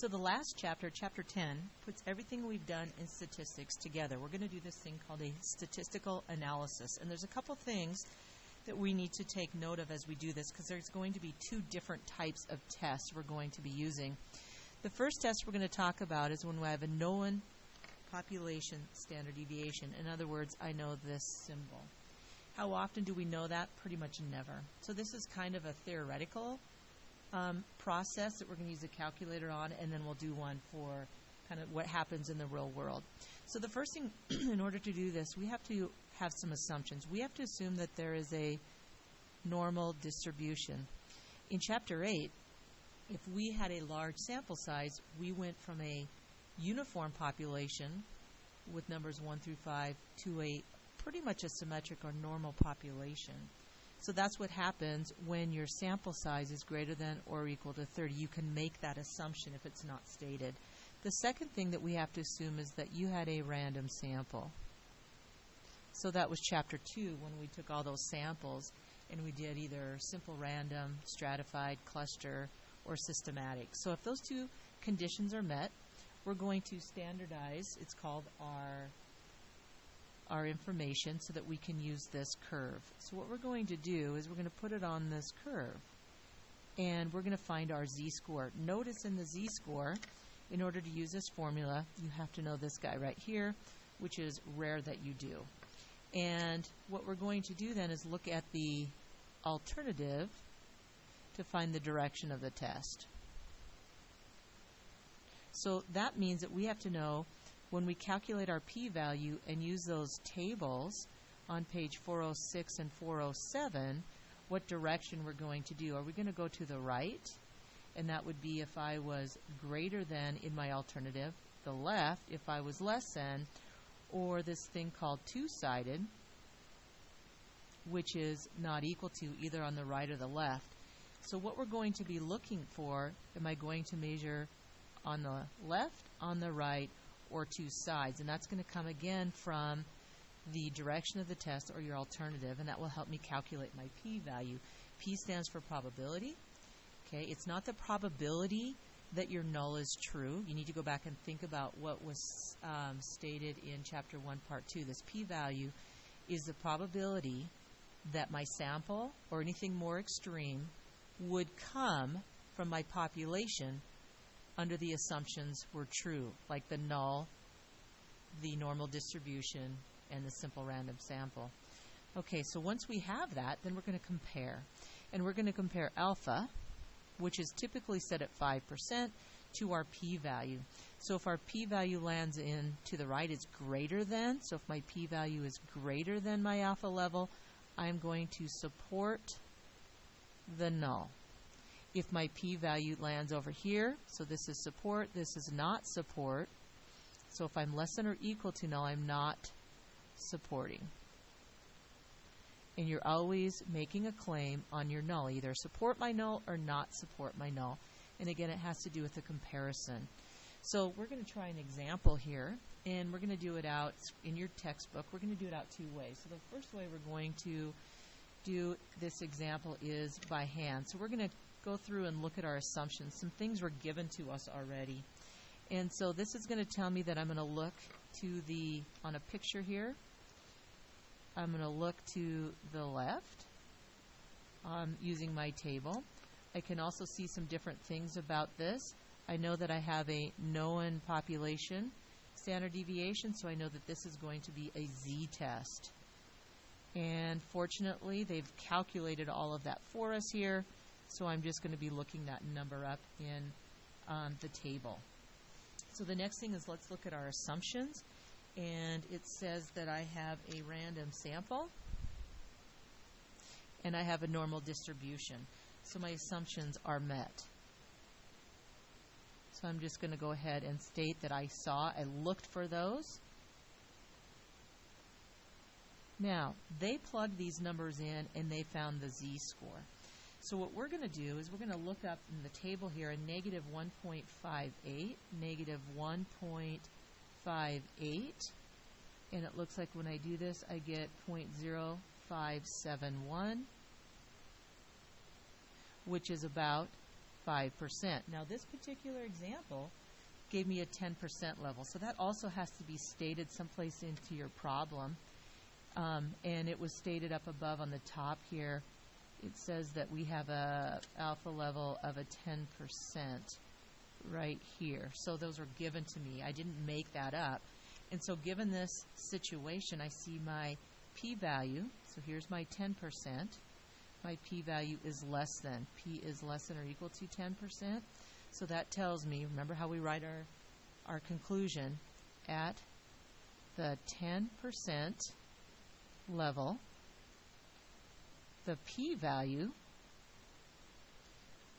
So the last chapter, chapter 10, puts everything we've done in statistics together. We're going to do this thing called a statistical analysis. And there's a couple things that we need to take note of as we do this, because there's going to be two different types of tests we're going to be using. The first test we're going to talk about is when we have a known population standard deviation. In other words, I know this symbol. How often do we know that? Pretty much never. So this is kind of a theoretical process that we're going to use a calculator on, and then we'll do one for kind of what happens in the real world. So the first thing, in order to do this, we have to have some assumptions. We have to assume that there is a normal distribution. In Chapter 8, if we had a large sample size, we went from a uniform population with numbers 1 through 5 to a pretty much a symmetric or normal population. So that's what happens when your sample size is greater than or equal to 30. You can make that assumption if it's not stated. The second thing that we have to assume is that you had a random sample. So that was Chapter 2 when we took all those samples and we did either simple random, stratified, cluster, or systematic. So if those two conditions are met, we're going to standardize, it's called our information, so that we can use this curve. So what we're going to do is we're going to put it on this curve, and we're going to find our z-score. Notice in the z-score, in order to use this formula, you have to know this guy right here, which is rare that you do. And what we're going to do then is look at the alternative to find the direction of the test. So that means that we have to know when we calculate our p-value and use those tables on page 406 and 407, what direction we're going to do. Are we going to go to the right? And that would be if I was greater than in my alternative, the left if I was less than, or this thing called two-sided, which is not equal to either on the right or the left. So what we're going to be looking for, am I going to measure on the left, on the right, or two sides? And that's going to come again from the direction of the test or your alternative, and that will help me calculate my p-value. P stands for probability. Okay, it's not the probability that your null is true. You need to go back and think about what was stated in Chapter 1, Part 2. This p-value is the probability that my sample, or anything more extreme, would come from my population under the assumptions were true, like the null, the normal distribution, and the simple random sample. Okay, so once we have that, then we're going to compare. And we're going to compare alpha, which is typically set at 5%, to our p-value. So if our p-value lands in to the right, it's greater than. So if my p-value is greater than my alpha level, I'm going to support the null. If my p-value lands over here, so this is support, this is not support. So if I'm less than or equal to null, I'm not supporting. And you're always making a claim on your null, either support my null or not support my null. And again, it has to do with the comparison. So we're going to try an example here, and we're going to do it out in your textbook. We're going to do it out two ways. So the first way we're going to do this example is by hand. So we're going to go through and look at our assumptions. Some things were given to us already. And so this is going to tell me that I'm going to look to the, on a picture here, I'm going to look to the left using my table. I can also see some different things about this. I know that I have a known population standard deviation, so I know that this is going to be a z-test. And fortunately, they've calculated all of that for us here, so I'm just going to be looking that number up in the table. So the next thing is, let's look at our assumptions. And it says that I have a random sample and I have a normal distribution. So my assumptions are met. So I'm just going to go ahead and state that I looked for those. Now, they plugged these numbers in and they found the z-score. So what we're going to do is we're going to look up in the table here a negative 1.58, negative 1.58, and it looks like when I do this I get 0.0571, which is about Now this particular example gave me a 10% level, so that also has to be stated someplace into your problem. And it was stated up above on the top here. It says that we have a alpha level of a 10% right here. So those were given to me. I didn't make that up. And so given this situation, I see my p-value. So here's my 10%. My p-value is less than. P is less than or equal to 10%. So that tells me, remember how we write our conclusion, at the 10% level, the p-value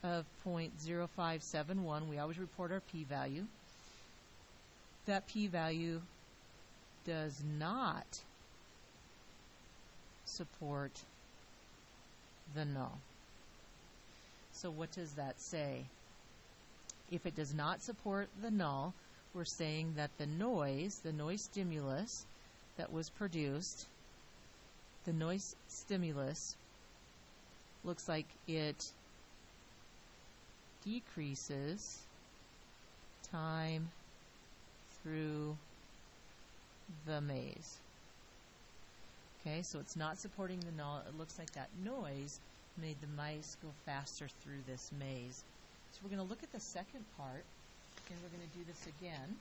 of 0.0571, we always report our p-value, that p-value does not support the null. So what does that say? If it does not support the null, we're saying that the noise stimulus that was produced, the noise stimulus looks like it decreases time through the maze. Okay, so it's not supporting the null. It looks like that noise made the mice go faster through this maze. So we're going to look at the second part, and we're going to do this again.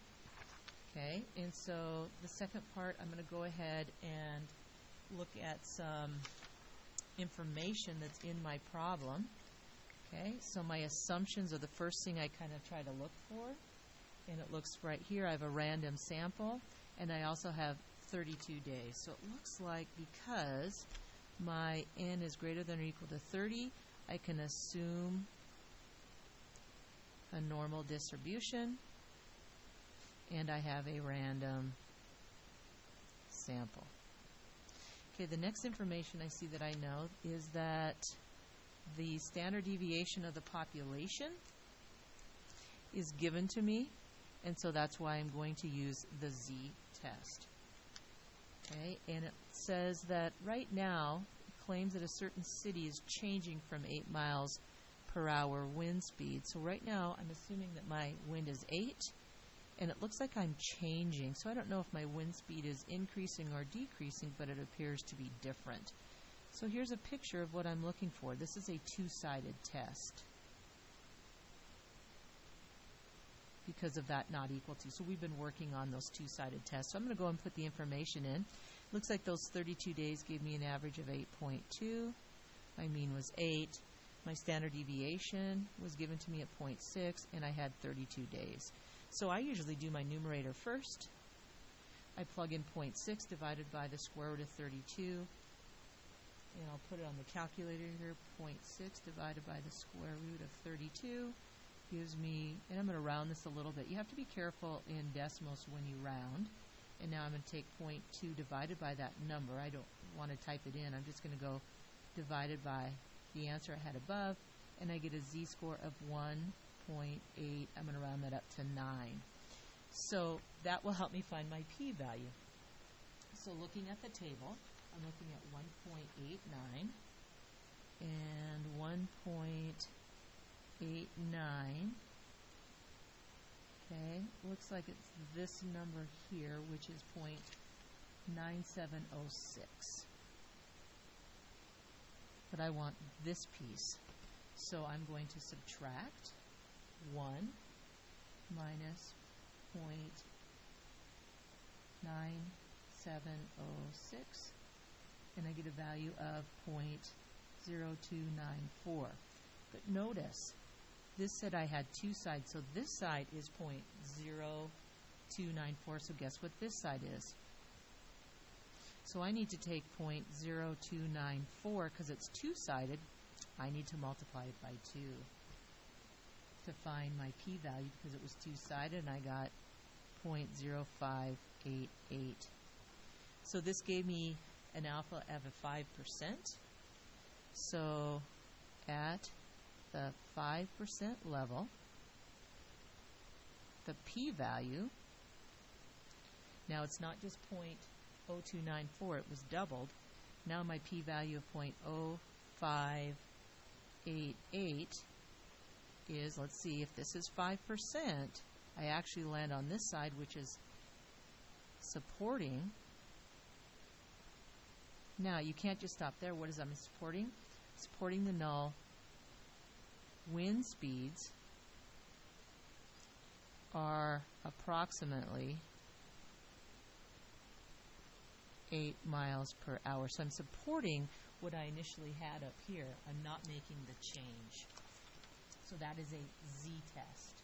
Okay, and so the second part, I'm going to go ahead and look at some information that's in my problem. Okay, so my assumptions are the first thing I kind of try to look for. And it looks right here, I have a random sample, and I also have 32 days. So it looks like because my n is greater than or equal to 30, I can assume a normal distribution, and I have a random sample. Okay, the next information I see that I know is that the standard deviation of the population is given to me, and so that's why I'm going to use the z-test. Okay, and it says that right now it claims that a certain city is changing from 8 miles per hour wind speed. So right now I'm assuming that my wind is 8, and it looks like I'm changing. So I don't know if my wind speed is increasing or decreasing, but it appears to be different. So here's a picture of what I'm looking for. This is a two-sided test because of that not equal to. So we've been working on those two-sided tests. So I'm going to go and put the information in. Looks like those 32 days gave me an average of 8.2. My mean was 8. My standard deviation was given to me at 0.6, and I had 32 days. So I usually do my numerator first. I plug in 0.6 divided by the square root of 32. And I'll put it on the calculator here. 0.6 divided by the square root of 32 gives me, and I'm going to round this a little bit. You have to be careful in decimals when you round. And now I'm going to take 0.2 divided by that number. I don't want to type it in. I'm just going to go divided by the answer I had above, and I get a z-score of 1.8. I'm going to round that up to 9. So that will help me find my p-value. So looking at the table, I'm looking at 1.89 and 1.89. Okay, looks like it's this number here, which is 0.9706. But I want this piece. So I'm going to subtract 1 minus 0.9706, and I get a value of 0.0294. But notice, this said I had two sides, so this side is 0.0294, so guess what this side is? So I need to take 0.0294, because it's two-sided, I need to multiply it by 2 to find my p-value, because it was two-sided, and I got 0.0588. So this gave me an alpha of a 5%. So at the 5% level, the p-value, now it's not just 0.0294, it was doubled. Now my p-value of 0.0588 is, let's see, if this is 5%, I actually land on this side, which is supporting. Now, you can't just stop there. What is that? I'm supporting? Supporting the null. Wind speeds are approximately 8 miles per hour. So I'm supporting what I initially had up here. I'm not making the change. So that is a z-test.